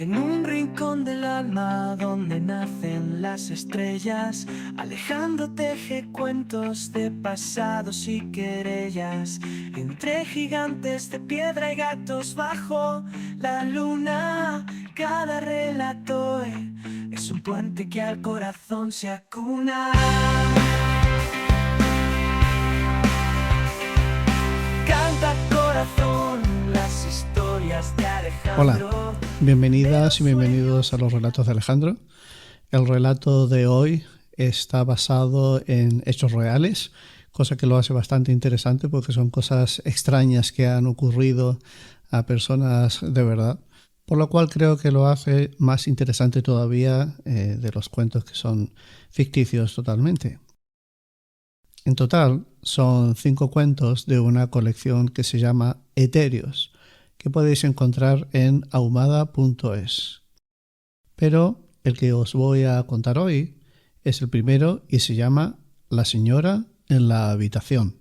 En un rincón del alma donde nacen las estrellas, Alejandro teje cuentos de pasados y querellas. Entre gigantes de piedra y gatos bajo la luna, cada relato es un puente que al corazón se acuna. Canta corazón las historias de Alejandro. Hola, bienvenidas y bienvenidos a los relatos de Alejandro. El relato de hoy está basado en hechos reales, cosa que lo hace bastante interesante porque son cosas extrañas que han ocurrido a personas de verdad, por lo cual creo que lo hace más interesante todavía de los cuentos que son ficticios totalmente. En total son 5 cuentos de una colección que se llama Etéreos, que podéis encontrar en ahumada.es. Pero el que os voy a contar hoy es el primero y se llama La señora en la habitación.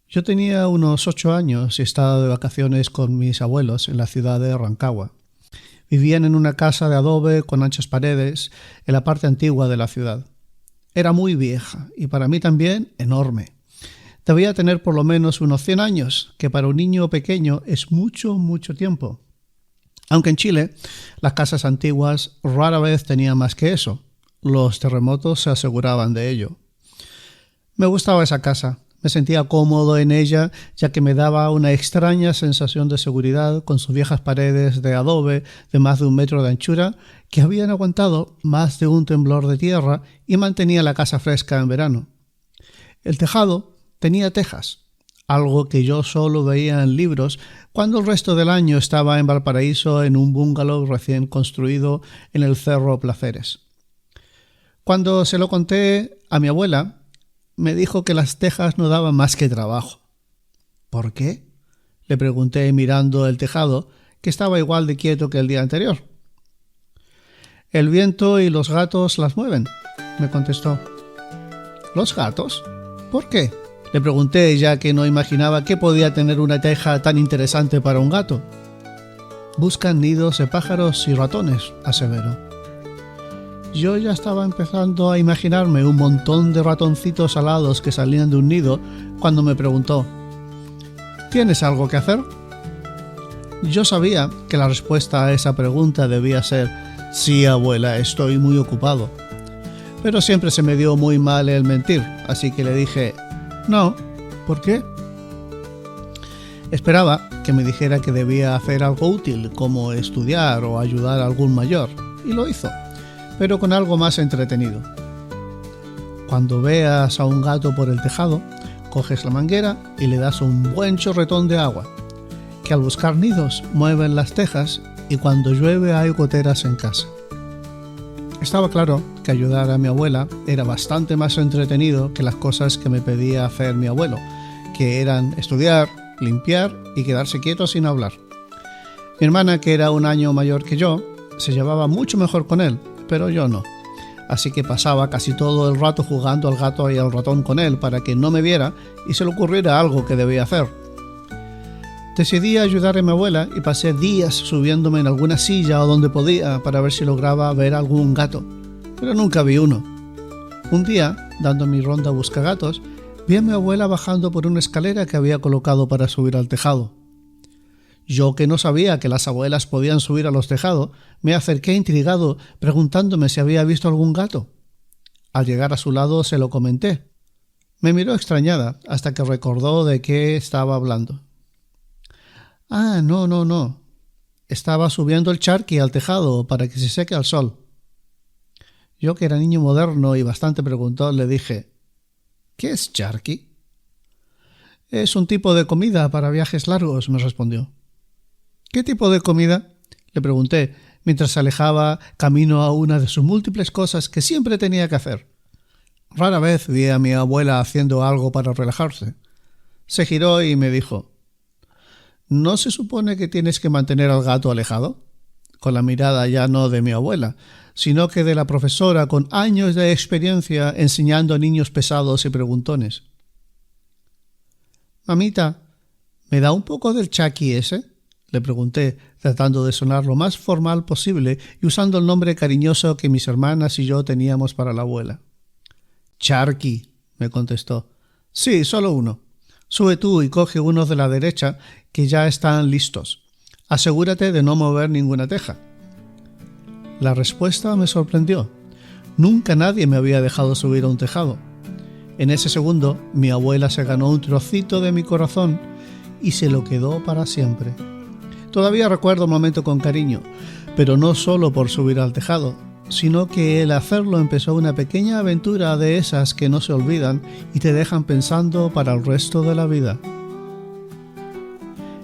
Yo tenía unos 8 años y estaba de vacaciones con mis abuelos en la ciudad de Rancagua. Vivían en una casa de adobe con anchas paredes en la parte antigua de la ciudad. Era muy vieja y para mí también enorme. Debía tener por lo menos unos 100 años, que para un niño pequeño es mucho tiempo. Aunque en Chile las casas antiguas rara vez tenían más que eso. Los terremotos se aseguraban de ello. Me gustaba esa casa. Me sentía cómodo en ella, ya que me daba una extraña sensación de seguridad con sus viejas paredes de adobe de más de 1 metro de anchura que habían aguantado más de un temblor de tierra y mantenía la casa fresca en verano. El tejado tenía tejas, algo que yo solo veía en libros cuando el resto del año estaba en Valparaíso en un bungalow recién construido en el Cerro Placeres. Cuando se lo conté a mi abuela, me dijo que las tejas no daban más que trabajo. ¿Por qué?, le pregunté mirando el tejado, que estaba igual de quieto que el día anterior. El viento y los gatos las mueven, me contestó. ¿Los gatos? ¿Por qué?, le pregunté, ya que no imaginaba que podía tener una teja tan interesante para un gato. Buscan nidos de pájaros y ratones, aseveró. Yo ya estaba empezando a imaginarme un montón de ratoncitos alados que salían de un nido cuando me preguntó: ¿tienes algo que hacer? Yo sabía que la respuesta a esa pregunta debía ser: sí, abuela, estoy muy ocupado. Pero siempre se me dio muy mal el mentir, así que le dije: no. ¿Por qué? Esperaba que me dijera que debía hacer algo útil, como estudiar o ayudar a algún mayor, y lo hizo, pero con algo más entretenido. Cuando veas a un gato por el tejado, coges la manguera y le das un buen chorretón de agua, que al buscar nidos mueven las tejas y cuando llueve hay goteras en casa. Estaba claro que ayudar a mi abuela era bastante más entretenido que las cosas que me pedía hacer mi abuelo, que eran estudiar, limpiar y quedarse quieto sin hablar. Mi hermana, que era 1 año mayor que yo, se llevaba mucho mejor con él, pero yo no. Así que pasaba casi todo el rato jugando al gato y al ratón con él para que no me viera y se le ocurriera algo que debía hacer. Decidí ayudar a mi abuela y pasé días subiéndome en alguna silla o donde podía para ver si lograba ver algún gato, pero nunca vi uno. Un día, dando mi ronda buscagatos, vi a mi abuela bajando por una escalera que había colocado para subir al tejado. Yo, que no sabía que las abuelas podían subir a los tejados, me acerqué intrigado preguntándome si había visto algún gato. Al llegar a su lado se lo comenté. Me miró extrañada hasta que recordó de qué estaba hablando. Ah, no. Estaba subiendo el charqui al tejado para que se seque al sol. Yo, que era niño moderno y bastante preguntón, le dije: ¿qué es charqui? Es un tipo de comida para viajes largos, me respondió. ¿Qué tipo de comida?, le pregunté, mientras se alejaba camino a una de sus múltiples cosas que siempre tenía que hacer. Rara vez vi a mi abuela haciendo algo para relajarse. Se giró y me dijo: ¿no se supone que tienes que mantener al gato alejado? Con la mirada ya no de mi abuela, sino que de la profesora con años de experiencia enseñando a niños pesados y preguntones. Mamita, ¿me da un poco del charqui ese?, Le pregunté, tratando de sonar lo más formal posible y usando el nombre cariñoso que mis hermanas y yo teníamos para la abuela. «Charqui», me contestó. «Sí, solo uno. Sube tú y coge uno de la derecha, que ya están listos. Asegúrate de no mover ninguna teja». La respuesta me sorprendió. Nunca nadie me había dejado subir a un tejado. En ese segundo, mi abuela se ganó un trocito de mi corazón y se lo quedó para siempre. Todavía recuerdo el momento con cariño, pero no solo por subir al tejado, sino que el hacerlo empezó una pequeña aventura de esas que no se olvidan y te dejan pensando para el resto de la vida.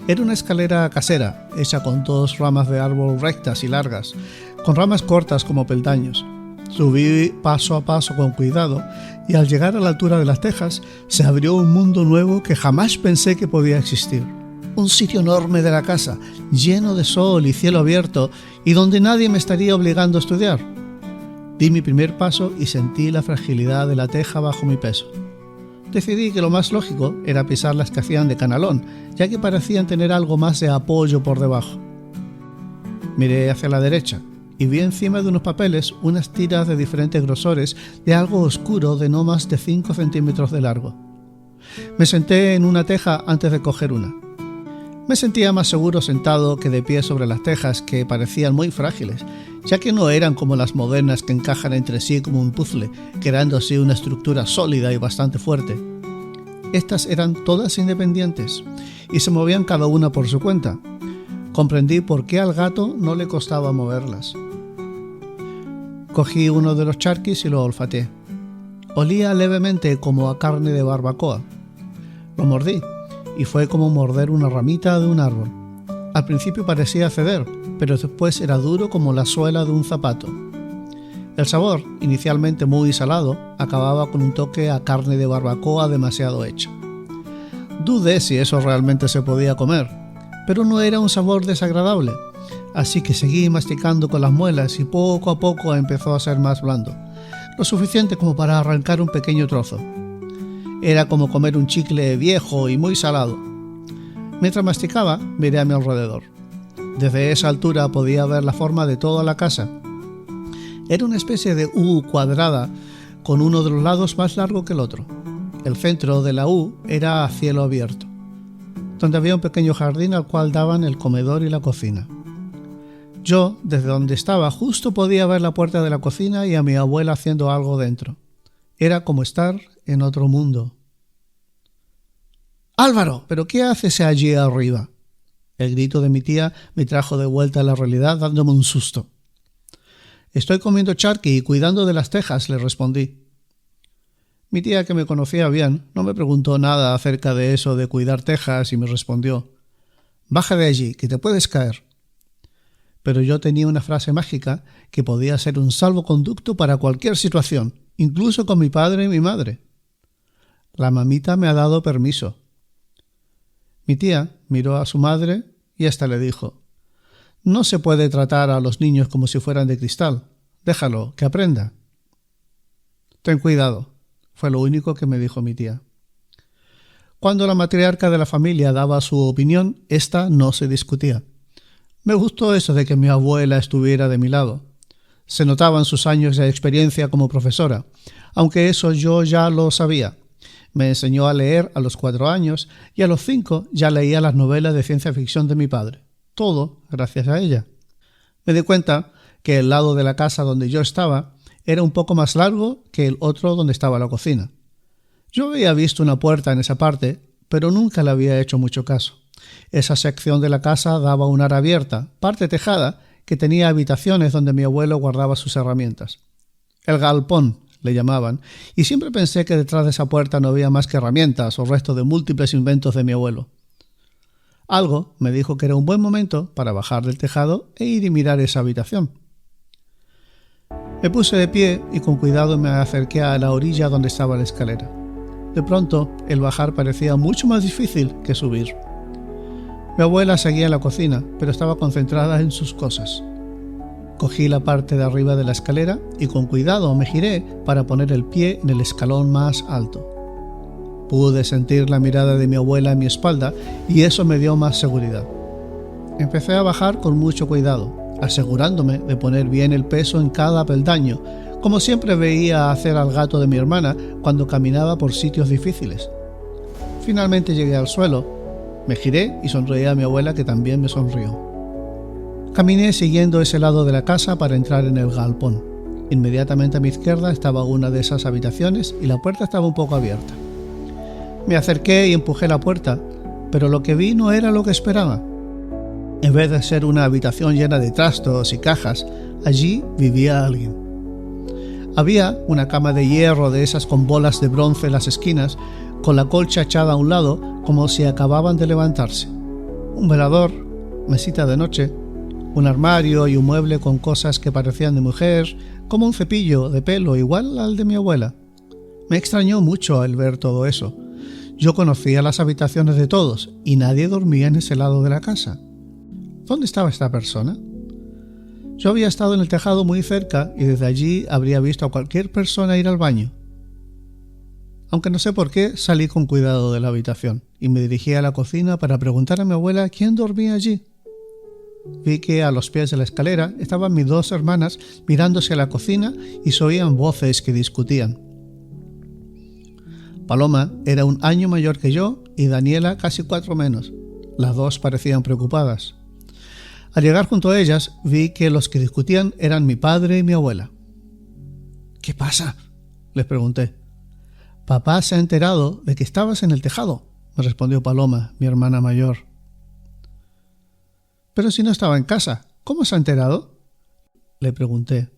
Era una escalera casera, hecha con 2 ramas de árbol rectas y largas, con ramas cortas como peldaños. Subí paso a paso con cuidado y al llegar a la altura de las tejas se abrió un mundo nuevo que jamás pensé que podía existir. Un sitio enorme de la casa, lleno de sol y cielo abierto y donde nadie me estaría obligando a estudiar. Di mi primer paso y sentí la fragilidad de la teja bajo mi peso. Decidí que lo más lógico era pisar las que hacían de canalón, ya que parecían tener algo más de apoyo por debajo. Miré hacia la derecha y vi encima de unos papeles unas tiras de diferentes grosores de algo oscuro de no más de 5 centímetros de largo. Me senté en una teja antes de coger una. Me sentía más seguro sentado que de pie sobre las tejas, que parecían muy frágiles, ya que no eran como las modernas que encajan entre sí como un puzzle, creando así una estructura sólida y bastante fuerte. Estas eran todas independientes y se movían cada una por su cuenta. Comprendí por qué al gato no le costaba moverlas. Cogí uno de los charquis y lo olfateé. Olía levemente como a carne de barbacoa. Lo mordí y fue como morder una ramita de un árbol. Al principio parecía ceder, pero después era duro como la suela de un zapato. El sabor, inicialmente muy salado, acababa con un toque a carne de barbacoa demasiado hecha. Dudé si eso realmente se podía comer, pero no era un sabor desagradable, así que seguí masticando con las muelas y poco a poco empezó a ser más blando, lo suficiente como para arrancar un pequeño trozo. Era como comer un chicle viejo y muy salado. Mientras masticaba, miré a mi alrededor. Desde esa altura podía ver la forma de toda la casa. Era una especie de U cuadrada, con uno de los lados más largo que el otro. El centro de la U era a cielo abierto, donde había un pequeño jardín al cual daban el comedor y la cocina. Yo, desde donde estaba, justo podía ver la puerta de la cocina y a mi abuela haciendo algo dentro. Era como estar en otro mundo. «¡Álvaro! ¿Pero qué haces allí arriba?». El grito de mi tía me trajo de vuelta a la realidad dándome un susto. «Estoy comiendo charqui y cuidando de las tejas», le respondí. Mi tía, que me conocía bien, no me preguntó nada acerca de eso de cuidar tejas y me respondió: «Baja de allí, que te puedes caer». Pero yo tenía una frase mágica que podía ser un salvoconducto para cualquier situación, incluso con mi padre y mi madre. «La mamita me ha dado permiso». Mi tía miró a su madre y ésta le dijo: «No se puede tratar a los niños como si fueran de cristal. Déjalo, que aprenda». «Ten cuidado», fue lo único que me dijo mi tía. Cuando la matriarca de la familia daba su opinión, esta no se discutía. Me gustó eso de que mi abuela estuviera de mi lado. Se notaban sus años de experiencia como profesora, aunque eso yo ya lo sabía. Me enseñó a leer a los 4 años y a los 5 ya leía las novelas de ciencia ficción de mi padre. Todo gracias a ella. Me di cuenta que el lado de la casa donde yo estaba era un poco más largo que el otro donde estaba la cocina. Yo había visto una puerta en esa parte, pero nunca le había hecho mucho caso. Esa sección de la casa daba un área abierta, parte tejada, que tenía habitaciones donde mi abuelo guardaba sus herramientas. El galpón le llamaban, y siempre pensé que detrás de esa puerta no había más que herramientas o restos de múltiples inventos de mi abuelo. Algo me dijo que era un buen momento para bajar del tejado e ir y mirar esa habitación. Me puse de pie y con cuidado me acerqué a la orilla donde estaba la escalera. De pronto, el bajar parecía mucho más difícil que subir. Mi abuela seguía en la cocina, pero estaba concentrada en sus cosas. Cogí la parte de arriba de la escalera y con cuidado me giré para poner el pie en el escalón más alto. Pude sentir la mirada de mi abuela en mi espalda y eso me dio más seguridad. Empecé a bajar con mucho cuidado, asegurándome de poner bien el peso en cada peldaño, como siempre veía hacer al gato de mi hermana cuando caminaba por sitios difíciles. Finalmente llegué al suelo, me giré y sonreí a mi abuela, que también me sonrió. Caminé siguiendo ese lado de la casa para entrar en el galpón. Inmediatamente a mi izquierda estaba una de esas habitaciones y la puerta estaba un poco abierta. Me acerqué y empujé la puerta, pero lo que vi no era lo que esperaba. En vez de ser una habitación llena de trastos y cajas, allí vivía alguien. Había una cama de hierro de esas con bolas de bronce en las esquinas, con la colcha echada a un lado como si acababan de levantarse. Un velador, mesita de noche, un armario y un mueble con cosas que parecían de mujer, como un cepillo de pelo igual al de mi abuela. Me extrañó mucho al ver todo eso. Yo conocía las habitaciones de todos y nadie dormía en ese lado de la casa. ¿Dónde estaba esta persona? Yo había estado en el tejado muy cerca y desde allí habría visto a cualquier persona ir al baño. Aunque no sé por qué, salí con cuidado de la habitación y me dirigí a la cocina para preguntar a mi abuela quién dormía allí. Vi que a los pies de la escalera estaban mis dos hermanas mirándose a la cocina y se oían voces que discutían. Paloma era 1 año mayor que yo y Daniela casi 4 menos. Las dos parecían preocupadas. Al llegar junto a ellas, vi que los que discutían eran mi padre y mi abuela. «¿Qué pasa?», les pregunté. «Papá se ha enterado de que estabas en el tejado», me respondió Paloma, mi hermana mayor. «Pero si no estaba en casa, ¿cómo se ha enterado?», le pregunté.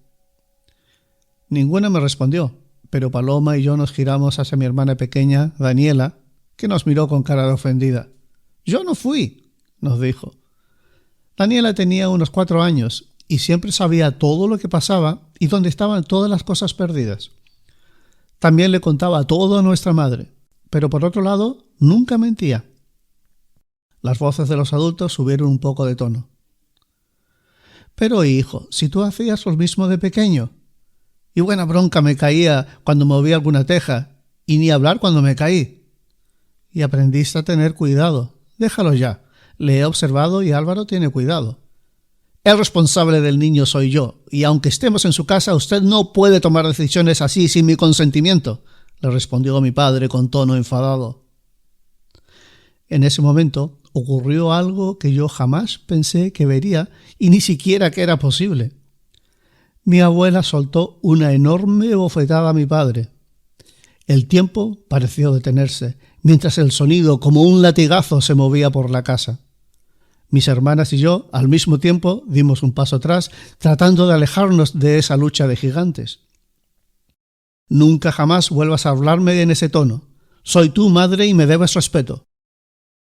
Ninguna me respondió, pero Paloma y yo nos giramos hacia mi hermana pequeña, Daniela, que nos miró con cara de ofendida. «Yo no fui», nos dijo. Daniela tenía unos 4 años y siempre sabía todo lo que pasaba y dónde estaban todas las cosas perdidas. También le contaba todo a nuestra madre, pero por otro lado, nunca mentía. Las voces de los adultos subieron un poco de tono. «Pero hijo, si tú hacías lo mismo de pequeño. Y buena bronca me caía cuando moví alguna teja, y ni hablar cuando me caí. Y aprendiste a tener cuidado. Déjalo ya. Le he observado y Álvaro tiene cuidado. El responsable del niño soy yo, y aunque estemos en su casa, usted no puede tomar decisiones así sin mi consentimiento», le respondió mi padre con tono enfadado. En ese momento ocurrió algo que yo jamás pensé que vería y ni siquiera que era posible. Mi abuela soltó una enorme bofetada a mi padre. El tiempo pareció detenerse, mientras el sonido como un latigazo se movía por la casa. Mis hermanas y yo, al mismo tiempo, dimos un paso atrás, tratando de alejarnos de esa lucha de gigantes. «Nunca jamás vuelvas a hablarme en ese tono. Soy tu madre y me debes respeto.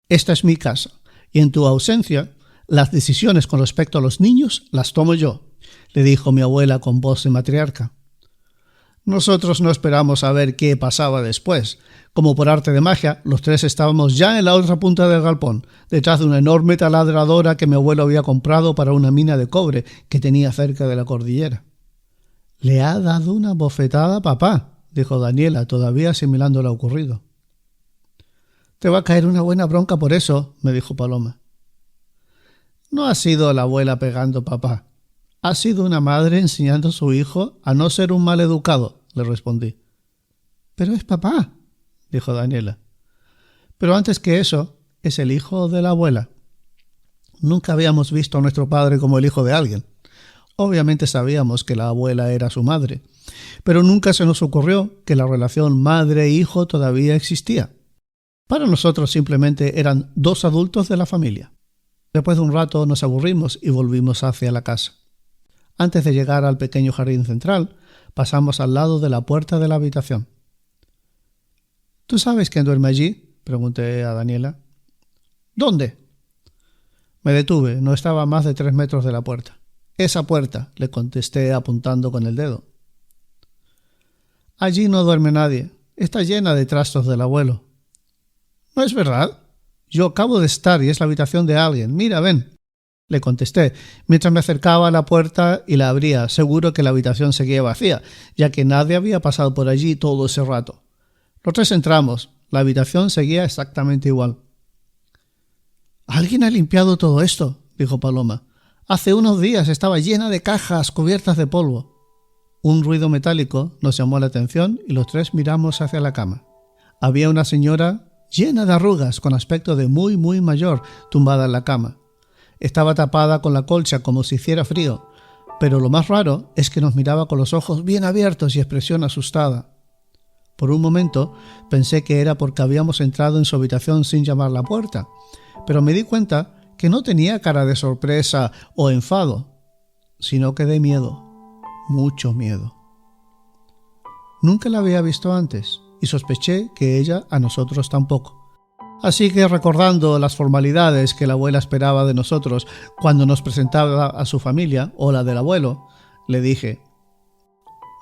Esta es mi casa, y en tu ausencia, las decisiones con respecto a los niños las tomo yo», le dijo mi abuela con voz de matriarca. Nosotros no esperamos a ver qué pasaba después. Como por arte de magia, los tres estábamos ya en la otra punta del galpón, detrás de una enorme taladradora que mi abuelo había comprado para una mina de cobre que tenía cerca de la cordillera. «Le ha dado una bofetada a papá», dijo Daniela, todavía asimilando lo ocurrido. «Te va a caer una buena bronca por eso», me dijo Paloma. «No ha sido la abuela pegando a papá. Ha sido una madre enseñando a su hijo a no ser un mal educado», le respondí. «Pero es papá», dijo Daniela. «Pero antes que eso, es el hijo de la abuela. Nunca habíamos visto a nuestro padre como el hijo de alguien. Obviamente sabíamos que la abuela era su madre, pero nunca se nos ocurrió que la relación madre-hijo todavía existía. Para nosotros simplemente eran 2 adultos de la familia». Después de un rato nos aburrimos y volvimos hacia la casa. Antes de llegar al pequeño jardín central, pasamos al lado de la puerta de la habitación. «¿Tú sabes quién duerme allí?», pregunté a Daniela. «¿Dónde?». Me detuve, no estaba a más de 3 metros de la puerta. «Esa puerta», le contesté apuntando con el dedo. «Allí no duerme nadie. Está llena de trastos del abuelo». «¿No es verdad? Yo acabo de estar y es la habitación de alguien. Mira, ven», le contesté, mientras me acercaba a la puerta y la abría, seguro que la habitación seguía vacía, ya que nadie había pasado por allí todo ese rato. Los 3 entramos. La habitación seguía exactamente igual. «¿Alguien ha limpiado todo esto?», dijo Paloma. Hace unos días estaba llena de cajas cubiertas de polvo. Un ruido metálico nos llamó la atención y los tres miramos hacia la cama. Había una señora llena de arrugas, con aspecto de muy mayor, tumbada en la cama. Estaba tapada con la colcha como si hiciera frío, pero lo más raro es que nos miraba con los ojos bien abiertos y expresión asustada. Por un momento pensé que era porque habíamos entrado en su habitación sin llamar a la puerta, pero me di cuenta que no tenía cara de sorpresa o enfado, sino que de miedo, mucho miedo. Nunca la había visto antes y sospeché que ella a nosotros tampoco. Así que, recordando las formalidades que la abuela esperaba de nosotros cuando nos presentaba a su familia o la del abuelo, le dije: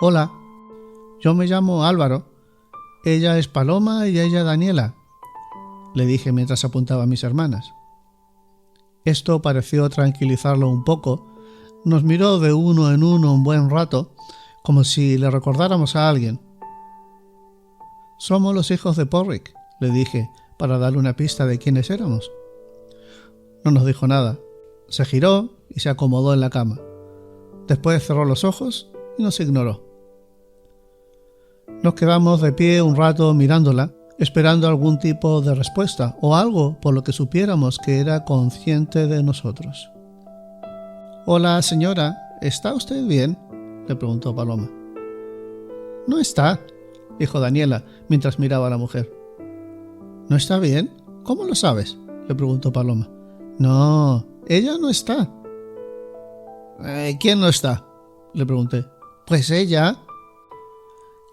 «Hola, yo me llamo Álvaro, ella es Paloma y ella Daniela», le dije mientras apuntaba a mis hermanas. Esto pareció tranquilizarlo un poco. Nos miró de uno en uno un buen rato, como si le recordáramos a alguien. «Somos los hijos de Porrick», le dije, para darle una pista de quiénes éramos. No nos dijo nada. Se giró y se acomodó en la cama. Después cerró los ojos y nos ignoró. Nos quedamos de pie un rato mirándola, esperando algún tipo de respuesta o algo por lo que supiéramos que era consciente de nosotros. «Hola, señora, ¿está usted bien?», le preguntó Paloma. «No está», dijo Daniela mientras miraba a la mujer. «¿No está bien? ¿Cómo lo sabes?», le preguntó Paloma. «No, ella no está». «¿Quién no está?», le pregunté. «Pues ella».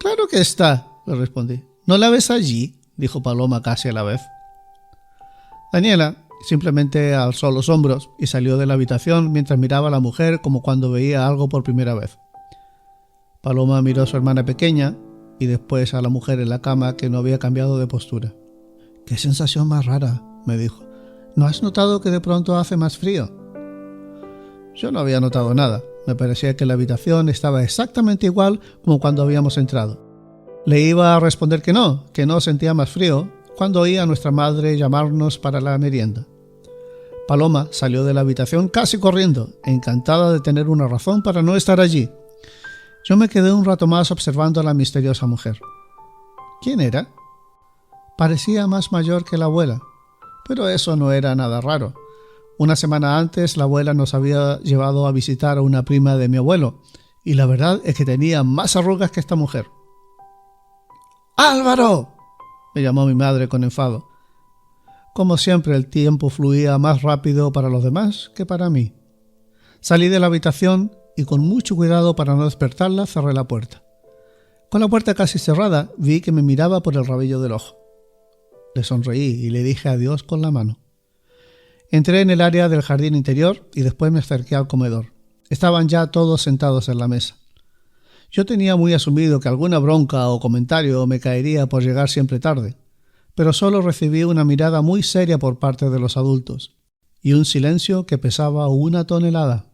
«Claro que está», le respondí. «¿No la ves allí?», dijo Paloma casi a la vez. Daniela simplemente alzó los hombros y salió de la habitación mientras miraba a la mujer como cuando veía algo por primera vez. Paloma miró a su hermana pequeña y después a la mujer en la cama, que no había cambiado de postura. «Qué sensación más rara», me dijo. «¿No has notado que de pronto hace más frío?». Yo no había notado nada. Me parecía que la habitación estaba exactamente igual como cuando habíamos entrado. Le iba a responder que no sentía más frío, cuando oí a nuestra madre llamarnos para la merienda. Paloma salió de la habitación casi corriendo, encantada de tener una razón para no estar allí. Yo me quedé un rato más observando a la misteriosa mujer. ¿Quién era? Parecía más mayor que la abuela, pero eso no era nada raro. Una semana antes la abuela nos había llevado a visitar a una prima de mi abuelo, y la verdad es que tenía más arrugas que esta mujer. «¡Álvaro!», me llamó mi madre con enfado. Como siempre, el tiempo fluía más rápido para los demás que para mí. Salí de la habitación y con mucho cuidado para no despertarla cerré la puerta. Con la puerta casi cerrada, vi que me miraba por el rabillo del ojo. Le sonreí y le dije adiós con la mano. Entré en el área del jardín interior y después me acerqué al comedor. Estaban ya todos sentados en la mesa. Yo tenía muy asumido que alguna bronca o comentario me caería por llegar siempre tarde, pero solo recibí una mirada muy seria por parte de los adultos y un silencio que pesaba 1 tonelada.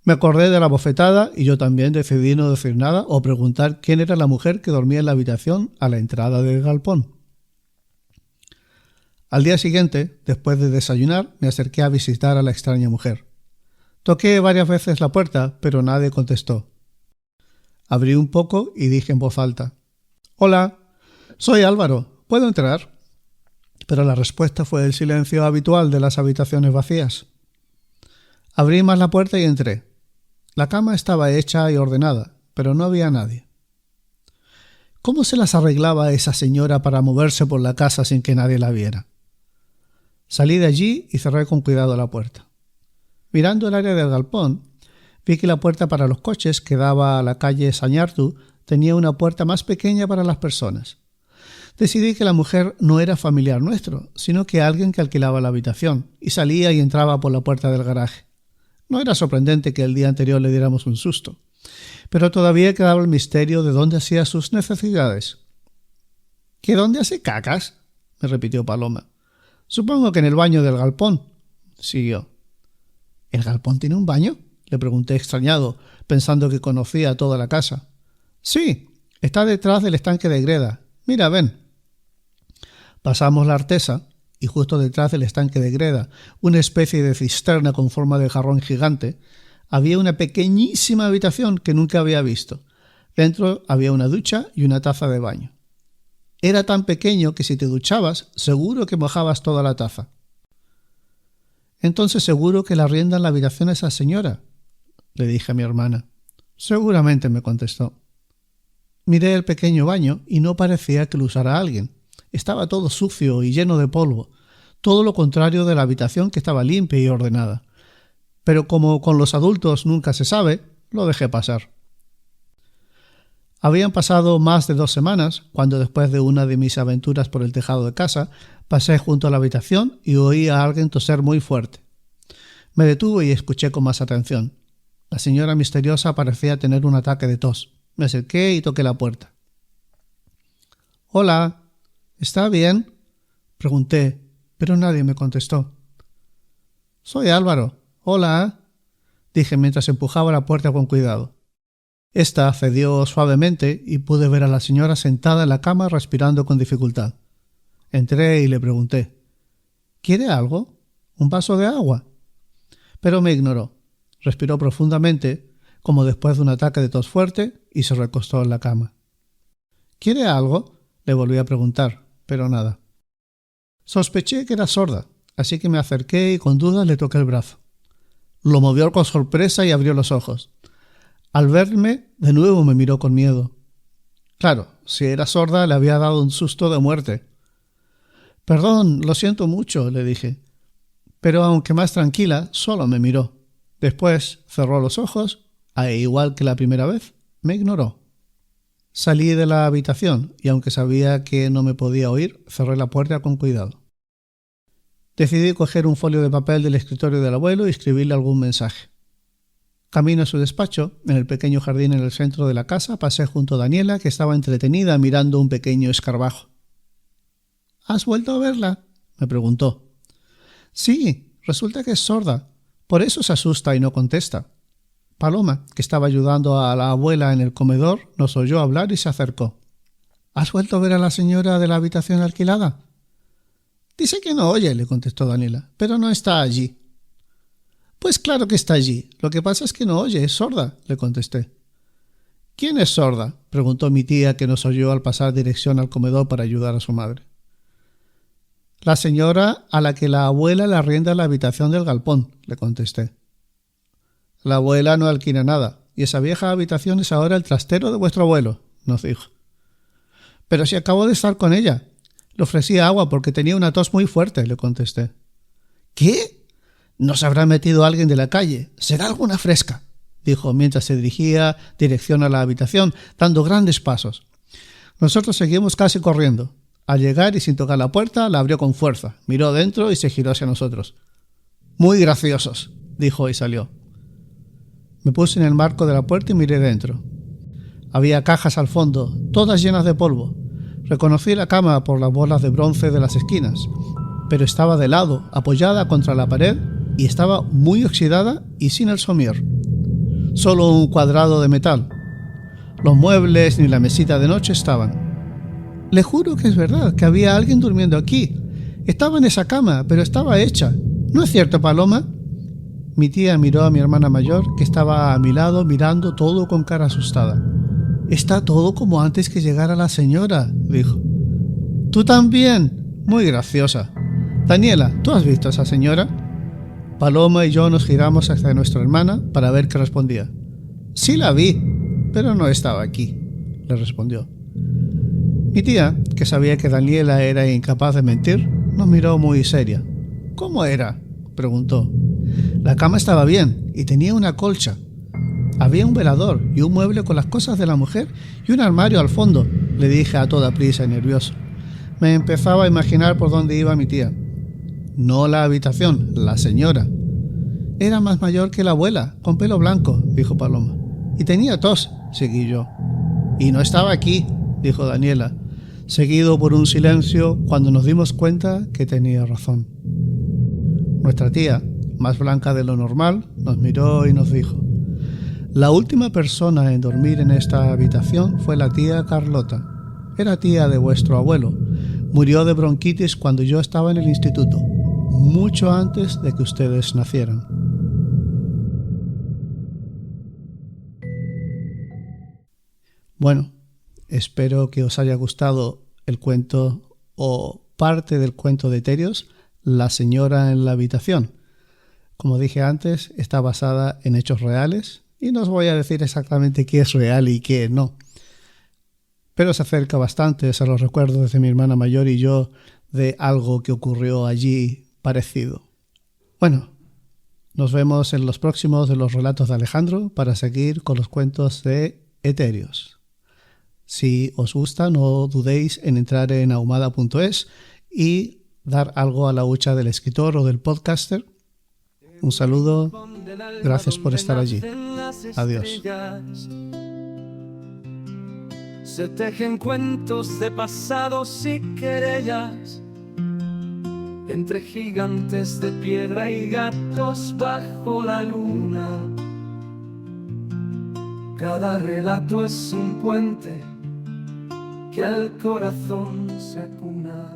Me acordé de la bofetada y yo también decidí no decir nada o preguntar quién era la mujer que dormía en la habitación a la entrada del galpón. Al día siguiente, después de desayunar, me acerqué a visitar a la extraña mujer. Toqué varias veces la puerta, pero nadie contestó. Abrí un poco y dije en voz alta: «Hola, soy Álvaro, ¿puedo entrar?». Pero la respuesta fue el silencio habitual de las habitaciones vacías. Abrí más la puerta y entré. La cama estaba hecha y ordenada, pero no había nadie. ¿Cómo se las arreglaba esa señora para moverse por la casa sin que nadie la viera? Salí de allí y cerré con cuidado la puerta. Mirando el área del galpón, vi que la puerta para los coches que daba a la calle Sañartu tenía una puerta más pequeña para las personas. Decidí que la mujer no era familiar nuestro, sino que alguien que alquilaba la habitación y salía y entraba por la puerta del garaje. No era sorprendente que el día anterior le diéramos un susto, pero todavía quedaba el misterio de dónde hacía sus necesidades. ¿Que dónde hace cacas?, me repitió Paloma. «Supongo que en el baño del galpón», siguió. «¿El galpón tiene un baño?», le pregunté extrañado, pensando que conocía toda la casa. «Sí, está detrás del estanque de greda. Mira, ven». Pasamos la artesa y justo detrás del estanque de greda, una especie de cisterna con forma de jarrón gigante, había una pequeñísima habitación que nunca había visto. Dentro había una ducha y una taza de baño. Era tan pequeño que si te duchabas, seguro que mojabas toda la taza. Entonces seguro que le arriendan la habitación a esa señora, le dije a mi hermana. Seguramente, me contestó. Miré el pequeño baño y no parecía que lo usara alguien. Estaba todo sucio y lleno de polvo, todo lo contrario de la habitación que estaba limpia y ordenada. Pero como con los adultos nunca se sabe, lo dejé pasar. Habían pasado más de 2 semanas cuando, después de una de mis aventuras por el tejado de casa, pasé junto a la habitación y oí a alguien toser muy fuerte. Me detuve y escuché con más atención. La señora misteriosa parecía tener un ataque de tos. Me acerqué y toqué la puerta. «Hola, ¿está bien?», pregunté, pero nadie me contestó. «Soy Álvaro. Hola», dije mientras empujaba la puerta con cuidado. Esta cedió suavemente y pude ver a la señora sentada en la cama respirando con dificultad. Entré y le pregunté: «¿Quiere algo? ¿Un vaso de agua?». Pero me ignoró. Respiró profundamente, como después de un ataque de tos fuerte, y se recostó en la cama. «¿Quiere algo?», le volví a preguntar, pero nada. Sospeché que era sorda, así que me acerqué y con dudas le toqué el brazo. Lo movió con sorpresa y abrió los ojos. Al verme, de nuevo me miró con miedo. Claro, si era sorda le había dado un susto de muerte. «Perdón, lo siento mucho», le dije. Pero aunque más tranquila, solo me miró. Después cerró los ojos, e igual que la primera vez, me ignoró. Salí de la habitación y, aunque sabía que no me podía oír, cerré la puerta con cuidado. Decidí coger un folio de papel del escritorio del abuelo y escribirle algún mensaje. Camino a su despacho, en el pequeño jardín en el centro de la casa, pasé junto a Daniela, que estaba entretenida mirando un pequeño escarabajo. «¿Has vuelto a verla?», me preguntó. «Sí, resulta que es sorda. Por eso se asusta y no contesta». Paloma, que estaba ayudando a la abuela en el comedor, nos oyó hablar y se acercó. «¿Has vuelto a ver a la señora de la habitación alquilada?». «Dice que no oye», le contestó Daniela, «pero no está allí». «Pues claro que está allí. Lo que pasa es que no oye, es sorda», le contesté. «¿Quién es sorda?», preguntó mi tía, que nos oyó al pasar dirección al comedor para ayudar a su madre. «La señora a la que la abuela le arrienda la habitación del galpón», le contesté. «La abuela no alquila nada, y esa vieja habitación es ahora el trastero de vuestro abuelo», nos dijo. «Pero si acabo de estar con ella. Le ofrecí agua porque tenía una tos muy fuerte», le contesté. «¿Qué? No se habrá metido alguien de la calle. Será alguna fresca», dijo mientras se dirigía dirección a la habitación, dando grandes pasos. Nosotros seguimos casi corriendo. Al llegar y sin tocar la puerta, la abrió con fuerza, miró dentro y se giró hacia nosotros. «Muy graciosos», dijo y salió. Me puse en el marco de la puerta y miré dentro. Había cajas al fondo, todas llenas de polvo. Reconocí la cama por las bolas de bronce de las esquinas, pero estaba de lado, apoyada contra la pared, y estaba muy oxidada y sin el somier. Solo un cuadrado de metal. Los muebles ni la mesita de noche estaban. «Le juro que es verdad, que había alguien durmiendo aquí. Estaba en esa cama, pero estaba hecha. ¿No es cierto, Paloma?». Mi tía miró a mi hermana mayor, que estaba a mi lado mirando todo con cara asustada. «Está todo como antes que llegara la señora», dijo. «¿Tú también? Muy graciosa. Daniela, ¿tú has visto a esa señora?». Paloma y yo nos giramos hacia nuestra hermana para ver qué respondía. «Sí la vi, pero no estaba aquí», le respondió. Mi tía, que sabía que Daniela era incapaz de mentir, nos miró muy seria. «¿Cómo era?», preguntó. «La cama estaba bien y tenía una colcha. Había un velador y un mueble con las cosas de la mujer y un armario al fondo», le dije a toda prisa y nervioso. Me empezaba a imaginar por dónde iba mi tía. «No la habitación, la señora». «Era más mayor que la abuela, con pelo blanco», dijo Paloma. «Y tenía tos», seguí yo. «Y no estaba aquí», dijo Daniela, seguido por un silencio cuando nos dimos cuenta que tenía razón. Nuestra tía, más blanca de lo normal, nos miró y nos dijo: «La última persona en dormir en esta habitación fue la tía Carlota. Era tía de vuestro abuelo, Murió de bronquitis cuando yo estaba en el instituto, mucho antes de que ustedes nacieran. Bueno, espero que os haya gustado el cuento o parte del cuento de Etéreos, La señora en la habitación. Como dije antes, está basada en hechos reales y no os voy a decir exactamente qué es real y qué no. Pero se acerca bastante a los recuerdos de mi hermana mayor y yo de algo que ocurrió allí parecido. Bueno, nos vemos en los próximos de los relatos de Alejandro para seguir con los cuentos de Etéreos. Si os gusta, no dudéis en entrar en ahumada.es y dar algo a la hucha del escritor o del podcaster. Un saludo, gracias por estar allí. Adiós. Se tejen cuentos de pasados y querellas entre gigantes de piedra y gatos bajo la luna. Cada relato es un puente que al corazón se acuna.